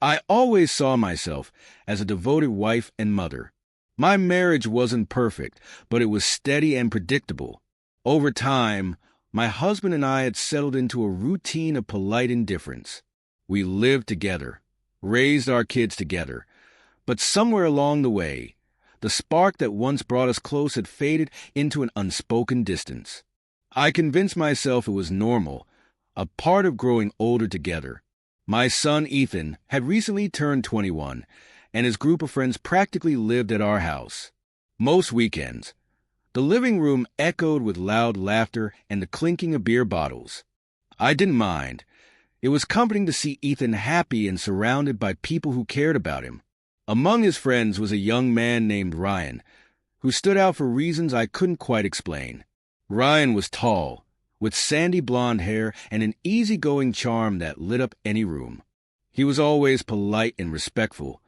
I always saw myself as a devoted wife and mother. My marriage wasn't perfect, but it was steady and predictable. Over time, my husband and I had settled into a routine of polite indifference. We lived together, raised our kids together, but somewhere along the way, the spark that once brought us close had faded into an unspoken distance. I convinced myself it was normal, a part of growing older together. My son Ethan had recently turned 21, and his group of friends practically lived at our house. Most weekends, the living room echoed with loud laughter and the clinking of beer bottles. I didn't mind. It was comforting to see Ethan happy and surrounded by people who cared about him. Among his friends was a young man named Ryan, who stood out for reasons I couldn't quite explain. Ryan was tall, with sandy blonde hair and an easygoing charm that lit up any room. He was always polite and respectful,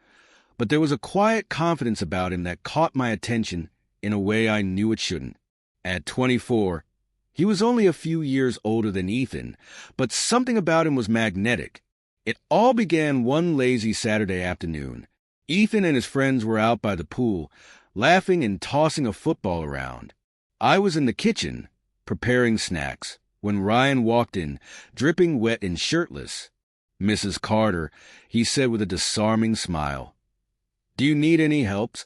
but there was a quiet confidence about him that caught my attention in a way I knew it shouldn't. At 24, he was only a few years older than Ethan, but something about him was magnetic. It all began one lazy Saturday afternoon. Ethan and his friends were out by the pool, laughing and tossing a football around. I was in the kitchen, preparing snacks, when Ryan walked in, dripping wet and shirtless. "Mrs. Carter," he said with a disarming smile. "Do you need any help?"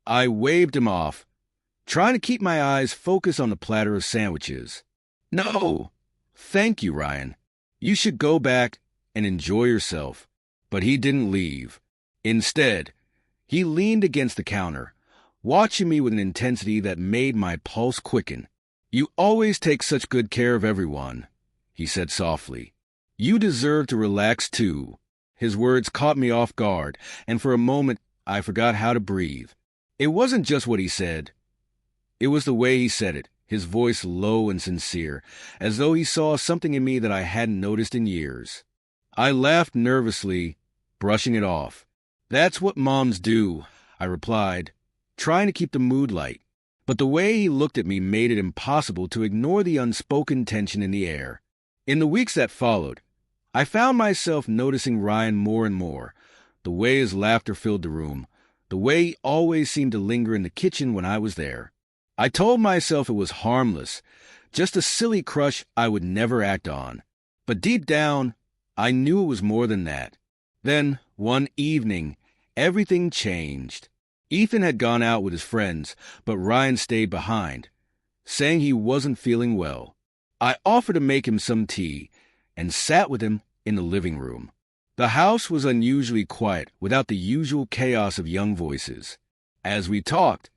I waved him off, trying to keep my eyes focused on the platter of sandwiches. "No, thank you, Ryan. You should go back and enjoy yourself." But he didn't leave. Instead, he leaned against the counter, watching me with an intensity that made my pulse quicken. "You always take such good care of everyone," he said softly. "You deserve to relax too." His words caught me off guard, and for a moment I forgot how to breathe. It wasn't just what he said. It was the way he said it, his voice low and sincere, as though he saw something in me that I hadn't noticed in years. I laughed nervously, brushing it off. "That's what moms do," I replied, trying to keep the mood light. But the way he looked at me made it impossible to ignore the unspoken tension in the air. In the weeks that followed, I found myself noticing Ryan more and more, the way his laughter filled the room, the way he always seemed to linger in the kitchen when I was there. I told myself it was harmless, just a silly crush I would never act on. But deep down, I knew it was more than that. Then, one evening, everything changed. Ethan had gone out with his friends, but Ryan stayed behind, saying he wasn't feeling well. I offered to make him some tea and sat with him in the living room. The house was unusually quiet, without the usual chaos of young voices. As we talked,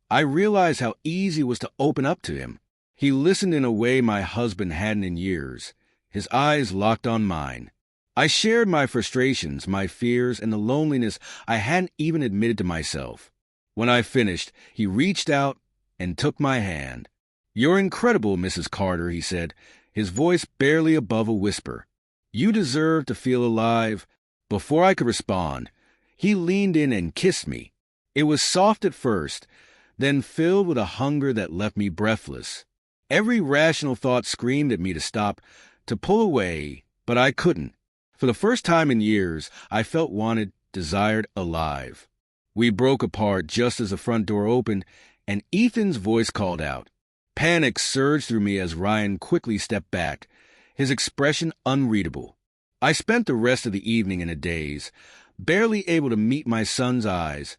I realized how easy it was to open up to him. He listened in a way my husband hadn't in years, his eyes locked on mine. I shared my frustrations, my fears, and the loneliness I hadn't even admitted to myself. When I finished, he reached out and took my hand. "You're incredible, Mrs. Carter," he said, his voice barely above a whisper. "You deserve to feel alive." Before I could respond, he leaned in and kissed me. It was soft at first, then filled with a hunger that left me breathless. Every rational thought screamed at me to stop, to pull away, but I couldn't. For the first time in years, I felt wanted, desired, alive. We broke apart just as the front door opened, and Ethan's voice called out. Panic surged through me as Ryan quickly stepped back, his expression unreadable. I spent the rest of the evening in a daze, barely able to meet my son's eyes,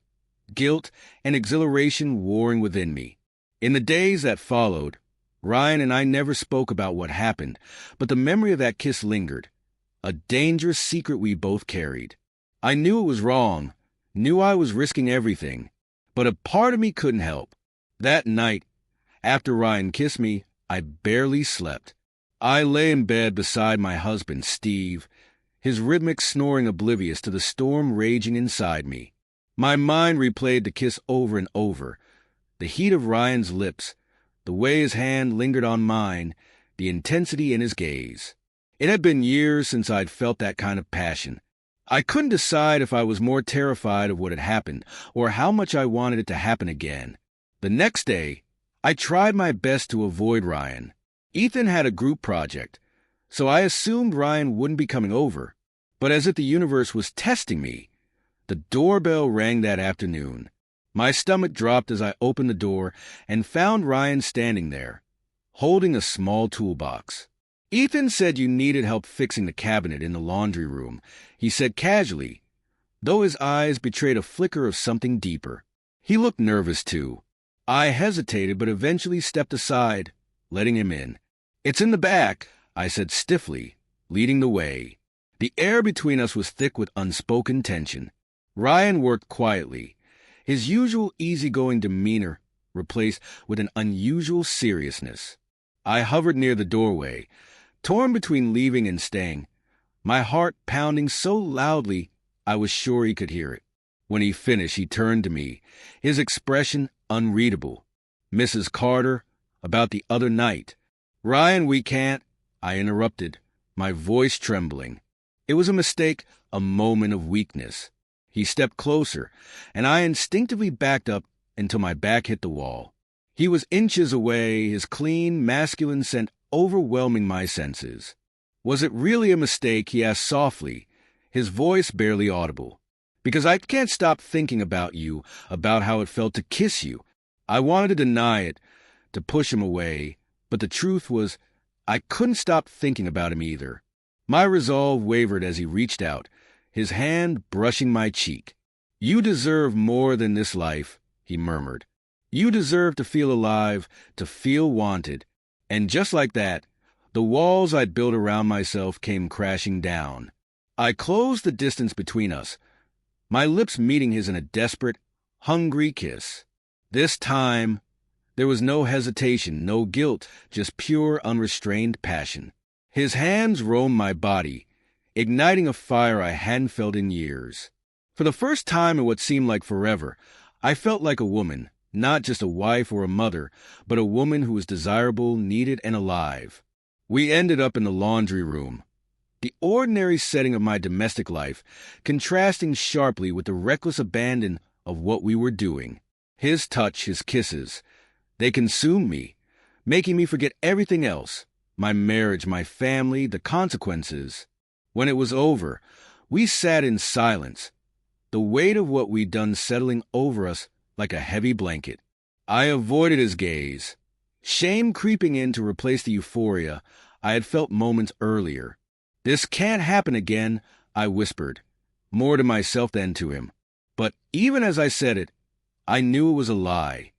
guilt and exhilaration warring within me. In the days that followed, Ryan and I never spoke about what happened, but the memory of that kiss lingered, a dangerous secret we both carried. I knew it was wrong, knew I was risking everything, but a part of me couldn't help. That night, after Ryan kissed me, I barely slept. I lay in bed beside my husband, Steve, his rhythmic snoring oblivious to the storm raging inside me. My mind replayed the kiss over and over, the heat of Ryan's lips, the way his hand lingered on mine, the intensity in his gaze. It had been years since I'd felt that kind of passion. I couldn't decide if I was more terrified of what had happened or how much I wanted it to happen again. The next day, I tried my best to avoid Ryan. Ethan had a group project, so I assumed Ryan wouldn't be coming over. But as if the universe was testing me, the doorbell rang that afternoon. My stomach dropped as I opened the door and found Ryan standing there, holding a small toolbox. "Ethan said you needed help fixing the cabinet in the laundry room," he said casually, though his eyes betrayed a flicker of something deeper. He looked nervous, too. I hesitated, but eventually stepped aside, letting him in. "It's in the back," I said stiffly, leading the way. The air between us was thick with unspoken tension. Ryan worked quietly, his usual easygoing demeanor replaced with an unusual seriousness. I hovered near the doorway, torn between leaving and staying, my heart pounding so loudly I was sure he could hear it. When he finished, he turned to me, his expression unreadable. "Mrs. Carter, about the other night." "Ryan, we can't," I interrupted, my voice trembling. It was a mistake, a moment of weakness. He stepped closer, and I instinctively backed up until my back hit the wall. He was inches away, his clean, masculine scent overwhelming my senses. "Was it really a mistake?" he asked softly, his voice barely audible. "Because I can't stop thinking about you, about how it felt to kiss you." I wanted to deny it, to push him away, but the truth was I couldn't stop thinking about him either. My resolve wavered as he reached out, his hand brushing my cheek. "You deserve more than this life," he murmured. "You deserve to feel alive, to feel wanted." And just like that, the walls I'd built around myself came crashing down. I closed the distance between us, my lips meeting his in a desperate, hungry kiss. This time, there was no hesitation, no guilt, just pure, unrestrained passion. His hands roamed my body, igniting a fire I hadn't felt in years. For the first time in what seemed like forever, I felt like a woman, not just a wife or a mother, but a woman who was desirable, needed, and alive. We ended up in the laundry room, the ordinary setting of my domestic life, contrasting sharply with the reckless abandon of what we were doing. His touch, his kisses, they consumed me, making me forget everything else. My marriage, my family, the consequences. When it was over, we sat in silence, the weight of what we'd done settling over us like a heavy blanket. I avoided his gaze, shame creeping in to replace the euphoria I had felt moments earlier. "This can't happen again," I whispered, more to myself than to him. But even as I said it, I knew it was a lie.